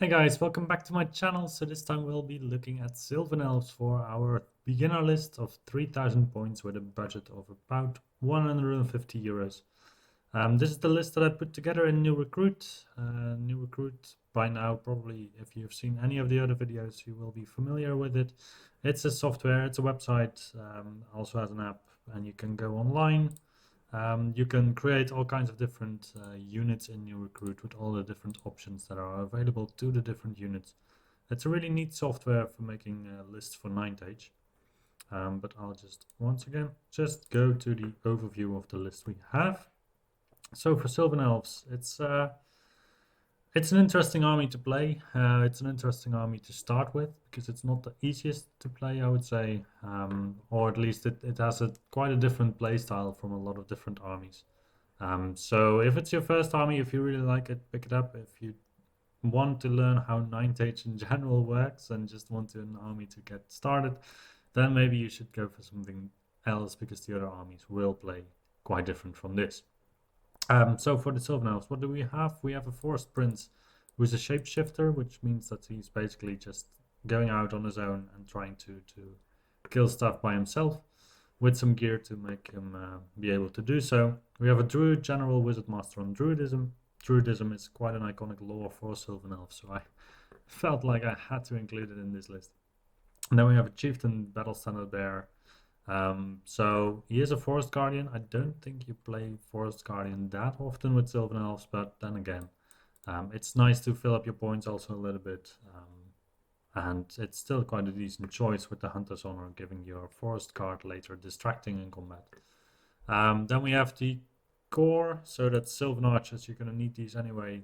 Hey guys, welcome back to my channel. So this time we'll be looking at Sylvan Elves for our beginner list of 3000 points with a budget of about 150 euros. This is the list that I put together in New Recruit. New Recruit, by now, probably if you've seen any of the other videos, you will be familiar with it. It's a software, it's a website, also has an app, and you can go online. You can create all kinds of different units in New Recruit with all the different options that are available to the different units. It's a really neat software for making lists for 9th age. But I'll just, once again, just go to the overview of the list we have. So for Sylvan Elves, it's an interesting army to play. It's an interesting army to start with because it's not the easiest to play, I would say, or at least it has quite a different play style from a lot of different armies. So if it's your first army, if you really like it, pick it up. If you want to learn how 9th age in general works and just want an army to get started, then maybe you should go for something else because the other armies will play quite different from this. So for the Sylvan Elves, what do we have? We have a Forest Prince who's a shapeshifter, which means that he's basically just going out on his own and trying to kill stuff by himself with some gear to make him be able to do so. We have a Druid General Wizard Master on Druidism. Druidism is quite an iconic lore for Sylvan Elves, so I felt like I had to include it in this list. And then we have a Chieftain Battle Standard Bearer. So he is a Forest Guardian. I don't think you play Forest Guardian that often with Sylvan Elves, but then again, it's nice to fill up your points also a little bit. And it's still quite a decent choice with the Hunter's Honor, giving your Forest card later distracting in combat. Then we have the Core, so that's Sylvan Archers. You're going to need these anyway.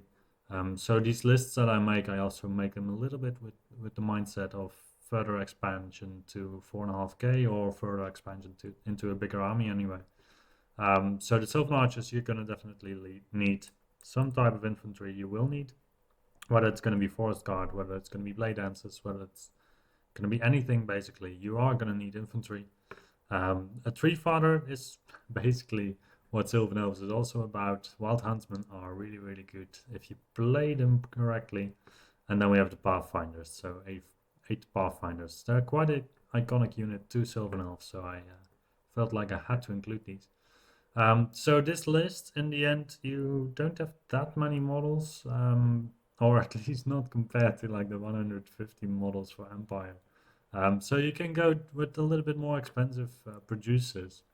So these lists that I make, I also make them a little bit with the mindset of further expansion to 4.5k or further expansion into a bigger army anyway. So the Sylvan Archers, you're going to definitely need some type of infantry. You will need, whether it's going to be Forest Guard, whether it's going to be Blade Dancers, whether it's going to be anything basically, you are going to need infantry. A Tree Father is basically what Sylvan Elves is also about. Wild Huntsmen are really, really good if you play them correctly. And then we have the Pathfinders, so 8 Pathfinders. They're quite an iconic unit to Sylvan Elves, so I felt like I had to include these. So this list, in the end, you don't have that many models, or at least not compared to like the 150 models for Empire. So you can go with a little bit more expensive producers.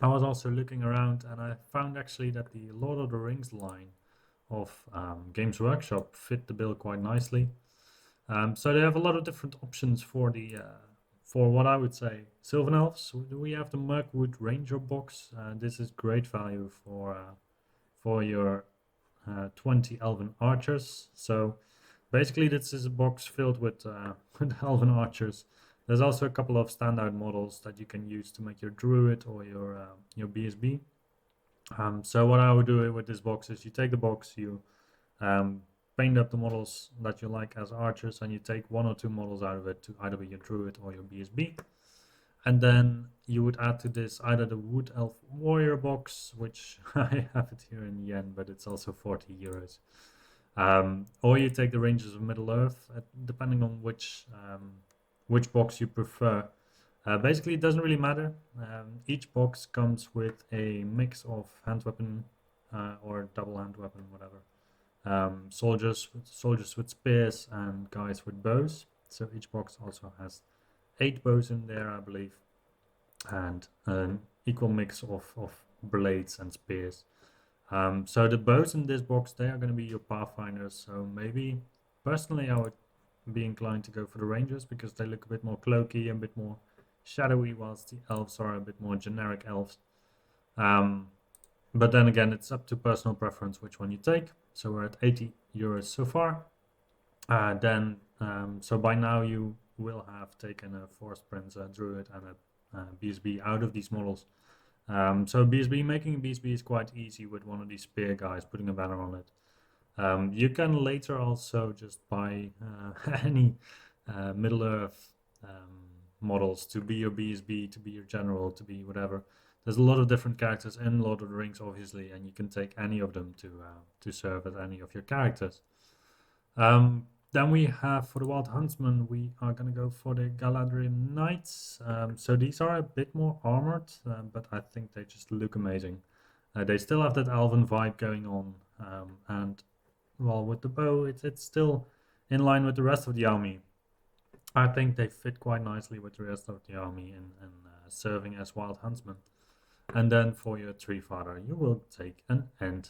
I was also looking around and I found actually that the Lord of the Rings line of Games Workshop fit the bill quite nicely. So they have a lot of different options for the for what I would say Sylvan Elves. We have the Mirkwood Ranger box. This is great value for your 20 Elven Archers. So basically, this is a box filled with Elven Archers. There's also a couple of standout models that you can use to make your Druid or your BSB. So what I would do with this box is you take the box, you paint up the models that you like as archers, and you take 1 or 2 models out of it to either be your Druid or your BSB. And then you would add to this either the Wood Elf Warrior box, which I have it here in yen, but it's also 40 euros. Or you take the Rangers of Middle Earth, depending on which box you prefer. Basically, it doesn't really matter. Each box comes with a mix of hand weapon or double hand weapon, whatever. Soldiers with spears and guys with bows. So each box also has 8 bows in there, I believe, and an equal mix of blades and spears. So the bows in this box, they are going to be your Pathfinders. So maybe, personally, I would be inclined to go for the Rangers because they look a bit more cloaky and a bit more shadowy, whilst the Elves are a bit more generic Elves. But then again, it's up to personal preference which one you take. So we're at 80 euros so far. So by now you will have taken a Forest Prince, a Druid, and a BSB out of these models. So making a BSB is quite easy with one of these spear guys, putting a banner on it. You can later also just buy any Middle Earth models to be your BSB, to be your general, to be whatever. There's a lot of different characters in Lord of the Rings, obviously, and you can take any of them to serve as any of your characters. Then we have for the Wild Huntsman, we are going to go for the Galadriel Knights. So these are a bit more armored, but I think they just look amazing. They still have that elven vibe going on, and well, with the bow, it's still in line with the rest of the army. I think they fit quite nicely with the rest of the army in serving as Wild Huntsmen. And then for your Tree Father, you will take an Ent.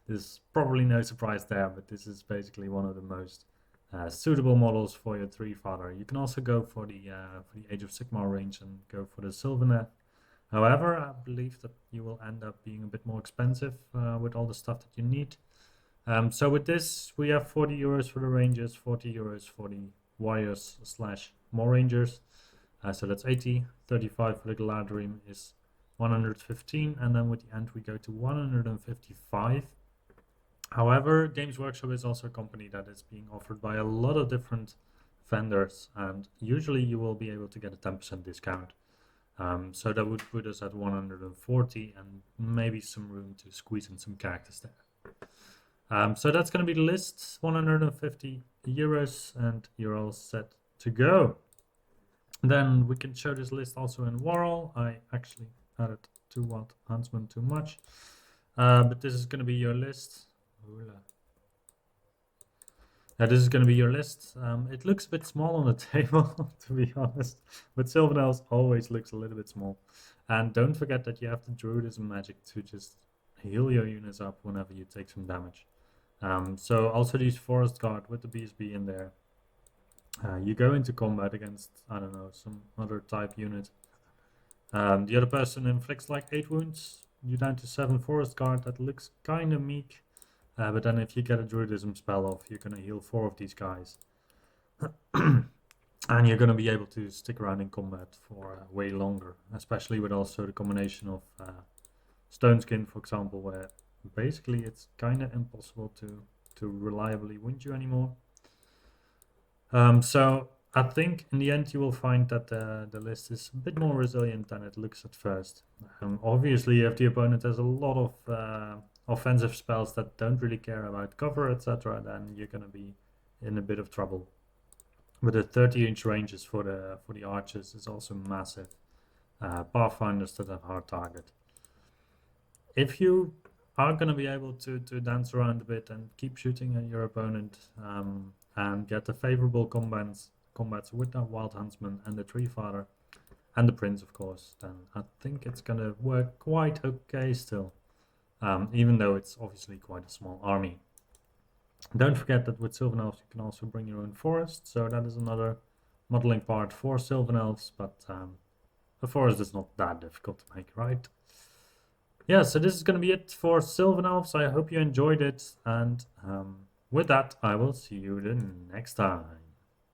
There's probably no surprise there, but this is basically one of the most suitable models for your Tree Father. You can also go for the Age of Sigmar range and go for the Sylvan. However, I believe that you will end up being a bit more expensive with all the stuff that you need. So with this, we have 40 euros for the Rangers, 40 euros for the Warriors slash more Rangers. So that's 80, 35 for the Galadriel is 115, and then with the Ent we go to 155. However, Games Workshop is also a company that is being offered by a lot of different vendors, and usually you will be able to get a 10% discount. So that would put us at 140 and maybe some room to squeeze in some characters there. So that's going to be the list, 150 euros, and you're all set to go. Then we can show this list also in Warhall. I actually added too Wild Huntsman too much, but this is going to be your list. This is going to be your list. It looks a bit small on the table, to be honest, but Sylvan Elves always looks a little bit small. And don't forget that you have the Druidism magic to just heal your units up whenever you take some damage. So also these Forest Guard with the BSB in there. You go into combat against, I don't know, some other type unit. The other person inflicts like 8 wounds. You're down to 7 Forest Guard. That looks kind of meek. But then if you get a Druidism spell off, you're going to heal 4 of these guys. And you're going to be able to stick around in combat for way longer. Especially with also the combination of Stone Skin, for example, where basically it's kind of impossible to reliably wound you anymore. So I think in the end you will find that the list is a bit more resilient than it looks at first. Obviously, if the opponent has a lot of offensive spells that don't really care about cover, etc., then you're going to be in a bit of trouble. But the 30-inch ranges for the archers is also massive. Pathfinders that have hard target. If you are going to be able to dance around a bit and keep shooting at your opponent and get the favorable combats with the Wild Huntsman and the Tree Father and the Prince, of course, then I think it's going to work quite okay still, even though it's obviously quite a small army. Don't forget that with Sylvan Elves you can also bring your own forest, so that is another modeling part for Sylvan Elves, but the forest is not that difficult to make, right? Yeah, so this is going to be it for Sylvan Elves. I hope you enjoyed it, and with that, I will see you the next time.